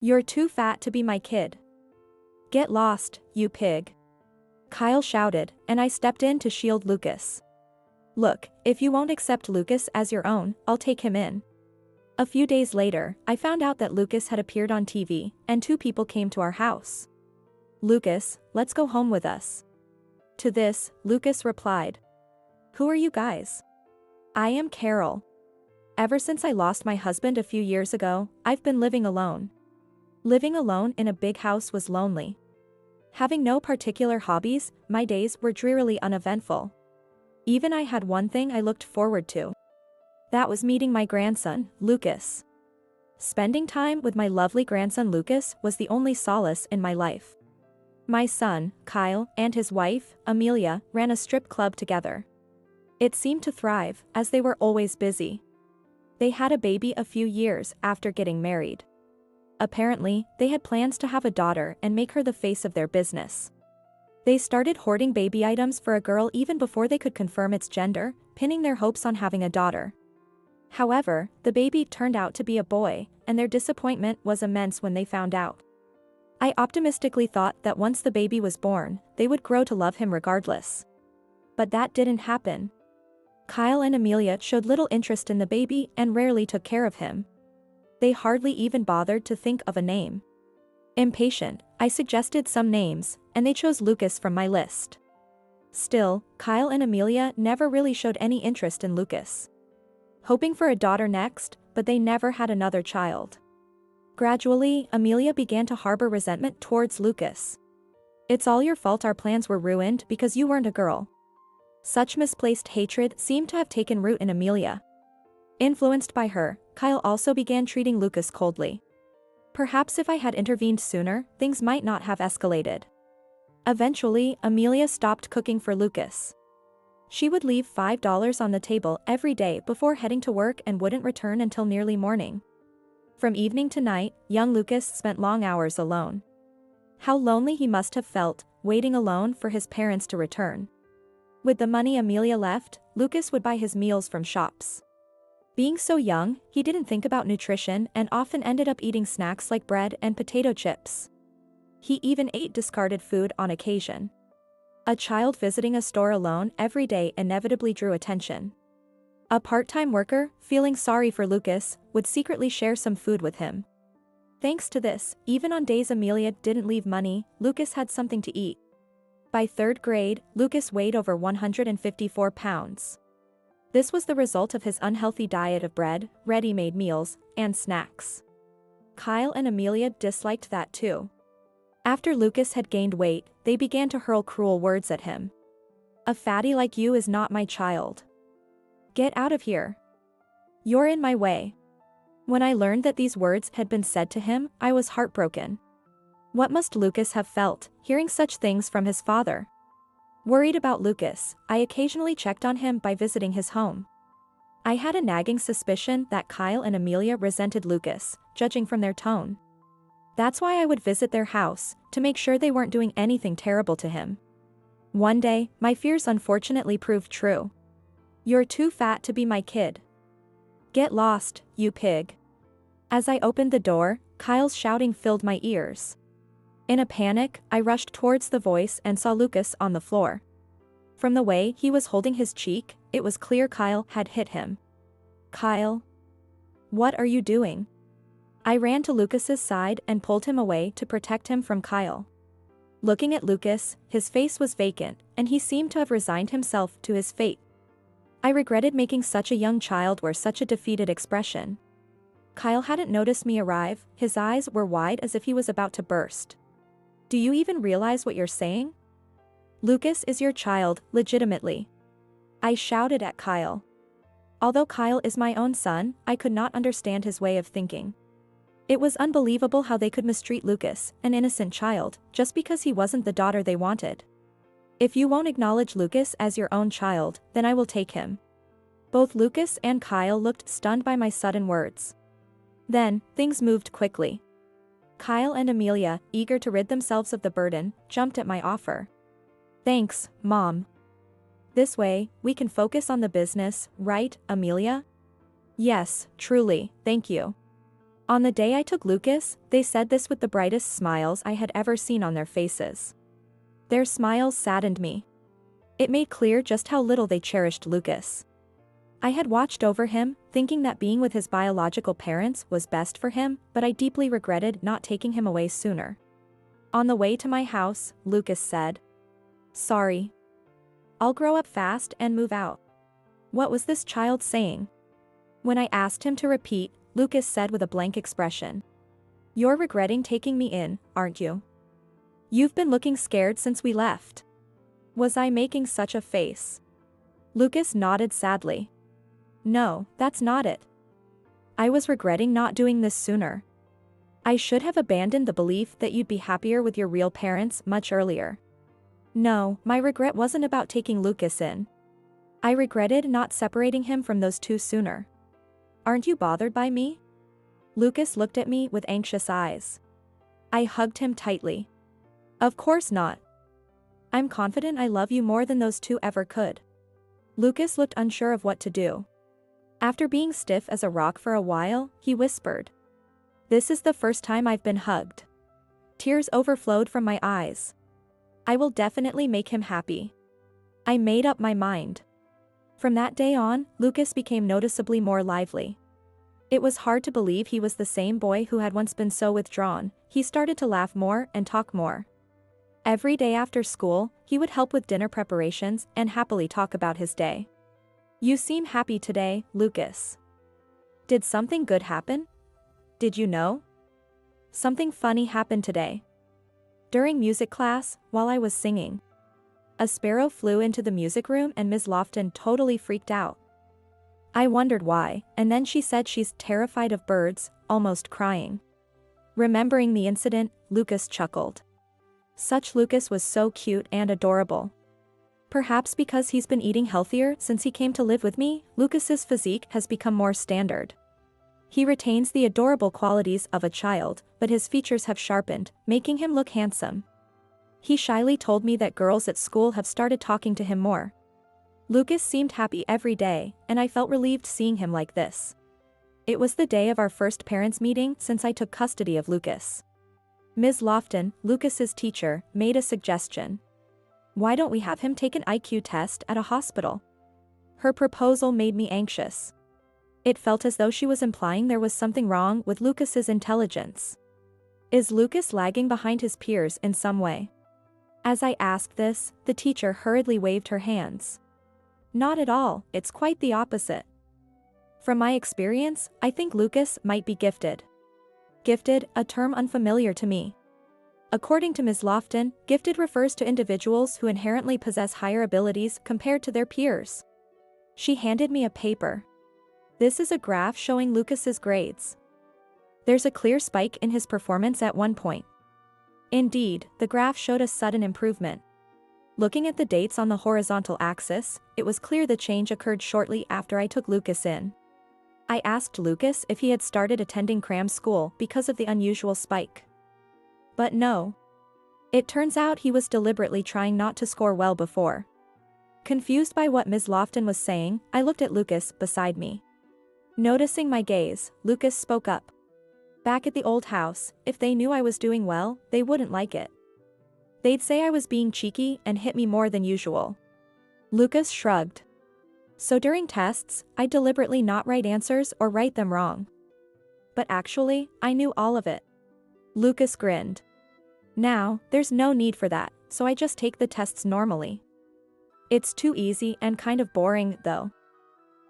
You're too fat to be my kid. Get lost, you pig. Kyle shouted, and I stepped in to shield Lucas. Look, if you won't accept Lucas as your own, I'll take him in. A few days later, I found out that Lucas had appeared on TV, and two people came to our house. Lucas, let's go home with us. To this, Lucas replied. Who are you guys? I am Carol. Ever since I lost my husband a few years ago, I've been living alone. Living alone in a big house was lonely. Having no particular hobbies, my days were drearily uneventful. Even I had one thing I looked forward to. That was meeting my grandson, Lucas. Spending time with my lovely grandson Lucas was the only solace in my life. My son, Kyle, and his wife, Amelia, ran a strip club together. It seemed to thrive, as they were always busy. They had a baby a few years after getting married. Apparently, they had plans to have a daughter and make her the face of their business. They started hoarding baby items for a girl even before they could confirm its gender, pinning their hopes on having a daughter. However, the baby turned out to be a boy, and their disappointment was immense when they found out. I optimistically thought that once the baby was born, they would grow to love him regardless. But that didn't happen. Kyle and Amelia showed little interest in the baby and rarely took care of him. They hardly even bothered to think of a name. Impatient, I suggested some names, and they chose Lucas from my list. Still, Kyle and Amelia never really showed any interest in Lucas. Hoping for a daughter next, but they never had another child. Gradually, Amelia began to harbor resentment towards Lucas. It's all your fault our plans were ruined because you weren't a girl. Such misplaced hatred seemed to have taken root in Amelia. Influenced by her, Kyle also began treating Lucas coldly. Perhaps if I had intervened sooner, things might not have escalated. Eventually, Amelia stopped cooking for Lucas. She would leave $5 on the table every day before heading to work and wouldn't return until nearly morning. From evening to night, young Lucas spent long hours alone. How lonely he must have felt, waiting alone for his parents to return. With the money Amelia left, Lucas would buy his meals from shops. Being so young, he didn't think about nutrition and often ended up eating snacks like bread and potato chips. He even ate discarded food on occasion. A child visiting a store alone every day inevitably drew attention. A part-time worker, feeling sorry for Lucas, would secretly share some food with him. Thanks to this, even on days Amelia didn't leave money, Lucas had something to eat. By third grade, Lucas weighed over 154 pounds. This was the result of his unhealthy diet of bread, ready-made meals, and snacks. Kyle and Amelia disliked that too. After Lucas had gained weight, they began to hurl cruel words at him. A fatty like you is not my child. Get out of here. You're in my way. When I learned that these words had been said to him, I was heartbroken. What must Lucas have felt, hearing such things from his father? Worried about Lucas, I occasionally checked on him by visiting his home. I had a nagging suspicion that Kyle and Amelia resented Lucas, judging from their tone. That's why I would visit their house, to make sure they weren't doing anything terrible to him. One day, my fears unfortunately proved true. You're too fat to be my kid. Get lost, you pig. As I opened the door, Kyle's shouting filled my ears. In a panic, I rushed towards the voice and saw Lucas on the floor. From the way he was holding his cheek, it was clear Kyle had hit him. Kyle? What are you doing? I ran to Lucas's side and pulled him away to protect him from Kyle. Looking at Lucas, his face was vacant, and he seemed to have resigned himself to his fate. I regretted making such a young child wear such a defeated expression. Kyle hadn't noticed me arrive, his eyes were wide as if he was about to burst. Do you even realize what you're saying? Lucas is your child, legitimately. I shouted at Kyle. Although Kyle is my own son, I could not understand his way of thinking. It was unbelievable how they could mistreat Lucas, an innocent child, just because he wasn't the daughter they wanted. If you won't acknowledge Lucas as your own child, then I will take him. Both Lucas and Kyle looked stunned by my sudden words. Then, things moved quickly. Kyle and Amelia, eager to rid themselves of the burden, jumped at my offer. Thanks, Mom. This way, we can focus on the business, right, Amelia? Yes, truly, thank you. On the day I took Lucas, they said this with the brightest smiles I had ever seen on their faces. Their smiles saddened me. It made clear just how little they cherished Lucas. I had watched over him, thinking that being with his biological parents was best for him, but I deeply regretted not taking him away sooner. On the way to my house, Lucas said, "Sorry. I'll grow up fast and move out." What was this child saying? When I asked him to repeat, Lucas said with a blank expression, "You're regretting taking me in, aren't you? You've been looking scared since we left." Was I making such a face? Lucas nodded sadly. "No, that's not it. I was regretting not doing this sooner. I should have abandoned the belief that you'd be happier with your real parents much earlier. No, my regret wasn't about taking Lucas in. I regretted not separating him from those two sooner. Aren't you bothered by me?" Lucas looked at me with anxious eyes. I hugged him tightly. "Of course not. I'm confident I love you more than those two ever could." Lucas looked unsure of what to do. After being stiff as a rock for a while, he whispered, "This is the first time I've been hugged." Tears overflowed from my eyes. I will definitely make him happy. I made up my mind. From that day on, Lucas became noticeably more lively. It was hard to believe he was the same boy who had once been so withdrawn. He started to laugh more and talk more. Every day after school, he would help with dinner preparations and happily talk about his day. "You seem happy today, Lucas. Did something good happen? Did you know? Something funny happened today. During music class, while I was singing, a sparrow flew into the music room and Ms. Lofton totally freaked out. I wondered why, and then she said she's terrified of birds, almost crying." Remembering the incident, Lucas chuckled. Such Lucas was so cute and adorable. Perhaps because he's been eating healthier since he came to live with me, Lucas's physique has become more standard. He retains the adorable qualities of a child, but his features have sharpened, making him look handsome. He shyly told me that girls at school have started talking to him more. Lucas seemed happy every day, and I felt relieved seeing him like this. It was the day of our first parents' meeting since I took custody of Lucas. Ms. Lofton, Lucas's teacher, made a suggestion. "Why don't we have him take an IQ test at a hospital?" Her proposal made me anxious. It felt as though she was implying there was something wrong with Lucas's intelligence. Is Lucas lagging behind his peers in some way? As I asked this, the teacher hurriedly waved her hands. "Not at all, it's quite the opposite. From my experience, I think Lucas might be gifted." Gifted, a term unfamiliar to me. According to Ms. Lofton, gifted refers to individuals who inherently possess higher abilities compared to their peers. She handed me a paper. This is a graph showing Lucas's grades. There's a clear spike in his performance at one point. Indeed, the graph showed a sudden improvement. Looking at the dates on the horizontal axis, it was clear the change occurred shortly after I took Lucas in. I asked Lucas if he had started attending cram school because of the unusual spike. But no. It turns out he was deliberately trying not to score well before. Confused by what Ms. Lofton was saying, I looked at Lucas beside me. Noticing my gaze, Lucas spoke up. "Back at the old house, if they knew I was doing well, they wouldn't like it. They'd say I was being cheeky and hit me more than usual." Lucas shrugged. "So during tests, I deliberately not write answers or write them wrong. But actually, I knew all of it." Lucas grinned. "Now, there's no need for that, so I just take the tests normally. It's too easy and kind of boring, though.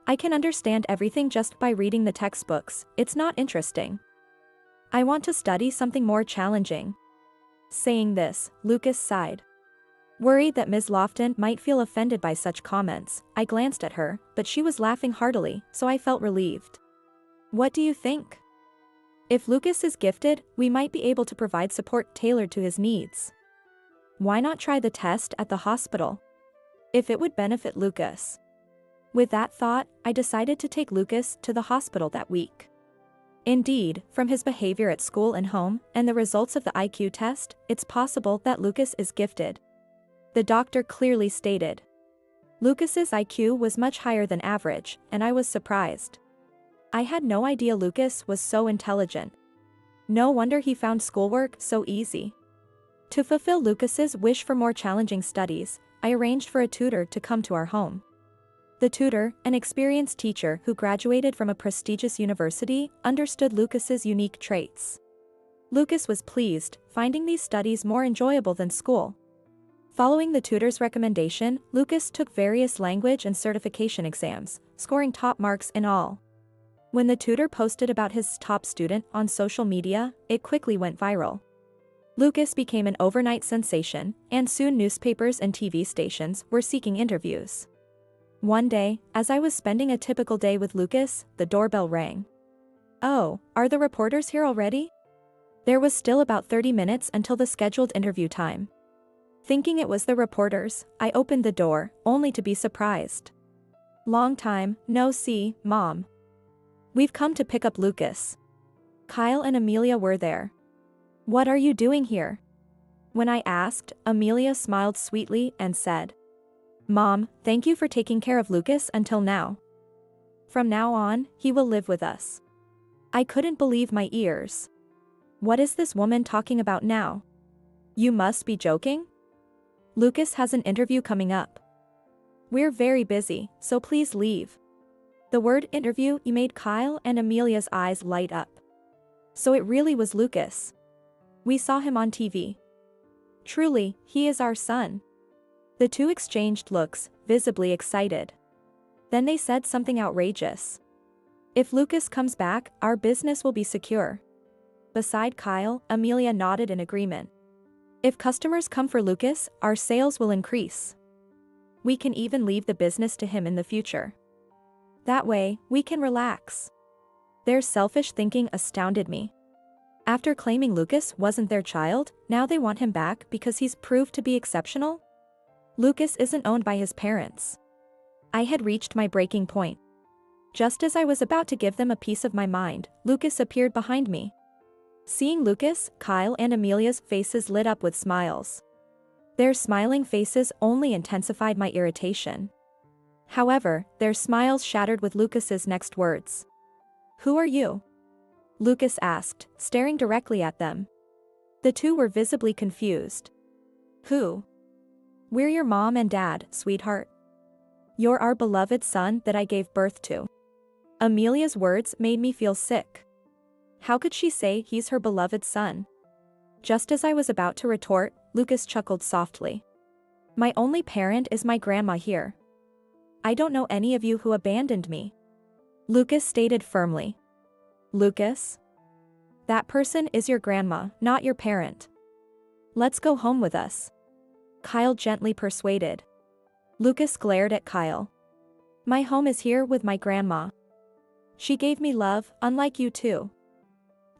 I can understand everything just by reading the textbooks, it's not interesting. I want to study something more challenging." Saying this, Lucas sighed. Worried that Ms. Lofton might feel offended by such comments, I glanced at her, but she was laughing heartily, so I felt relieved. "What do you think? If Lucas is gifted, we might be able to provide support tailored to his needs. Why not try the test at the hospital? If it would benefit Lucas." With that thought, I decided to take Lucas to the hospital that week. Indeed, from his behavior at school and home, and the results of the IQ test, it's possible that Lucas is gifted. The doctor clearly stated. Lucas's IQ was much higher than average, and I was surprised. I had no idea Lucas was so intelligent. No wonder he found schoolwork so easy. To fulfill Lucas's wish for more challenging studies, I arranged for a tutor to come to our home. The tutor, an experienced teacher who graduated from a prestigious university, understood Lucas's unique traits. Lucas was pleased, finding these studies more enjoyable than school. Following the tutor's recommendation, Lucas took various language and certification exams, scoring top marks in all. When the tutor posted about his top student on social media, it quickly went viral. Lucas became an overnight sensation, and soon newspapers and TV stations were seeking interviews. One day, as I was spending a typical day with Lucas, the doorbell rang. "Oh, are the reporters here already?" There was still about 30 minutes until the scheduled interview time. Thinking it was the reporters, I opened the door, only to be surprised. "Long time, no see, Mom. We've come to pick up Lucas." Kyle and Amelia were there. "What are you doing here?" When I asked, Amelia smiled sweetly and said, "Mom, thank you for taking care of Lucas until now. From now on, he will live with us." I couldn't believe my ears. What is this woman talking about now? You must be joking? Lucas has an interview coming up. We're very busy, so please leave. The word interview made Kyle and Amelia's eyes light up. So it really was Lucas. We saw him on TV. Truly, he is our son. The two exchanged looks, visibly excited. Then they said something outrageous. "If Lucas comes back, our business will be secure." Beside Kyle, Amelia nodded in agreement. "If customers come for Lucas, our sales will increase. We can even leave the business to him in the future. That way, we can relax." Their selfish thinking astounded me. After claiming Lucas wasn't their child, now they want him back because he's proved to be exceptional? Lucas isn't owned by his parents. I had reached my breaking point. Just as I was about to give them a piece of my mind, Lucas appeared behind me. Seeing Lucas, Kyle and Amelia's faces lit up with smiles. Their smiling faces only intensified my irritation. However, their smiles shattered with Lucas's next words. "Who are you?" Lucas asked, staring directly at them. The two were visibly confused. "Who?" "We're your mom and dad, sweetheart. You're our beloved son that I gave birth to." Amelia's words made me feel sick. How could she say he's her beloved son? Just as I was about to retort, Lucas chuckled softly. "My only parent is my grandma here. I don't know any of you who abandoned me," Lucas stated firmly. "Lucas? That person is your grandma, not your parent. Let's go home with us," Kyle gently persuaded. Lucas glared at Kyle. "My home is here with my grandma. She gave me love, unlike you two.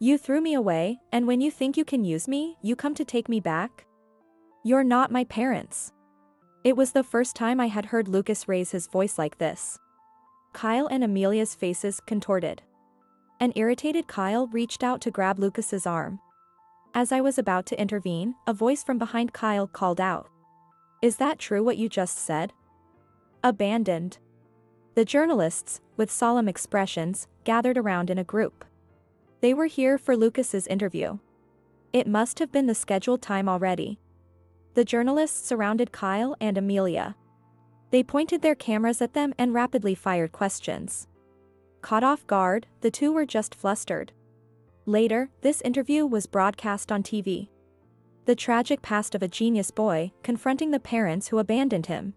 You threw me away, and when you think you can use me, you come to take me back? You're not my parents." It was the first time I had heard Lucas raise his voice like this. Kyle and Amelia's faces contorted. An irritated Kyle reached out to grab Lucas's arm. As I was about to intervene, a voice from behind Kyle called out. "Is that true what you just said?" "Abandoned." The journalists, with solemn expressions, gathered around in a group. They were here for Lucas's interview. It must have been the scheduled time already. The journalists surrounded Kyle and Amelia. They pointed their cameras at them and rapidly fired questions. Caught off guard, the two were just flustered. Later, this interview was broadcast on TV. The tragic past of a genius boy confronting the parents who abandoned him.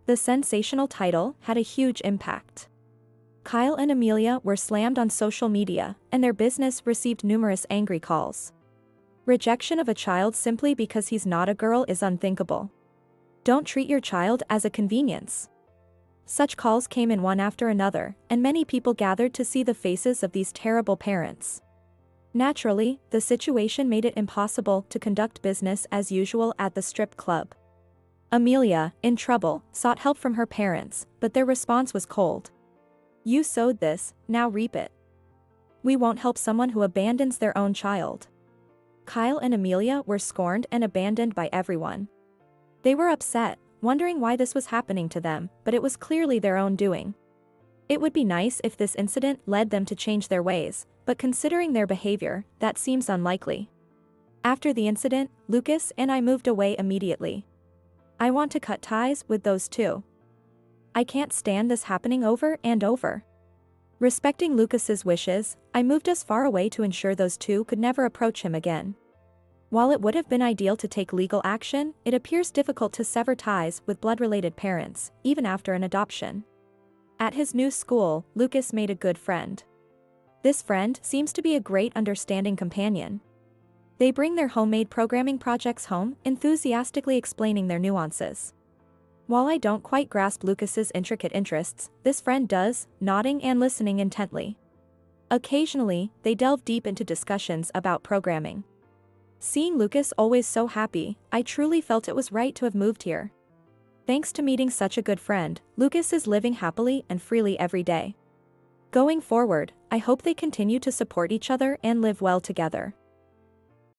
The sensational title had a huge impact. Kyle and Amelia were slammed on social media, and their business received numerous angry calls. Rejection of a child simply because he's not a girl is unthinkable. Don't treat your child as a convenience. Such calls came in one after another, and many people gathered to see the faces of these terrible parents. Naturally, the situation made it impossible to conduct business as usual at the strip club. Amelia, in trouble, sought help from her parents, but their response was cold. "You sowed this, now reap it. We won't help someone who abandons their own child." Kyle and Amelia were scorned and abandoned by everyone. They were upset, wondering why this was happening to them, but it was clearly their own doing. It would be nice if this incident led them to change their ways, but considering their behavior, that seems unlikely. After the incident, Lucas and I moved away immediately. I want to cut ties with those two. I can't stand this happening over and over. Respecting Lucas's wishes, I moved us far away to ensure those two could never approach him again. While it would have been ideal to take legal action, it appears difficult to sever ties with blood-related parents, even after an adoption. At his new school, Lucas made a good friend. This friend seems to be a great understanding companion. They bring their homemade programming projects home, enthusiastically explaining their nuances. While I don't quite grasp Lucas's intricate interests, this friend does, nodding and listening intently. Occasionally, they delve deep into discussions about programming. Seeing Lucas always so happy, I truly felt it was right to have moved here. Thanks to meeting such a good friend, Lucas is living happily and freely every day. Going forward, I hope they continue to support each other and live well together.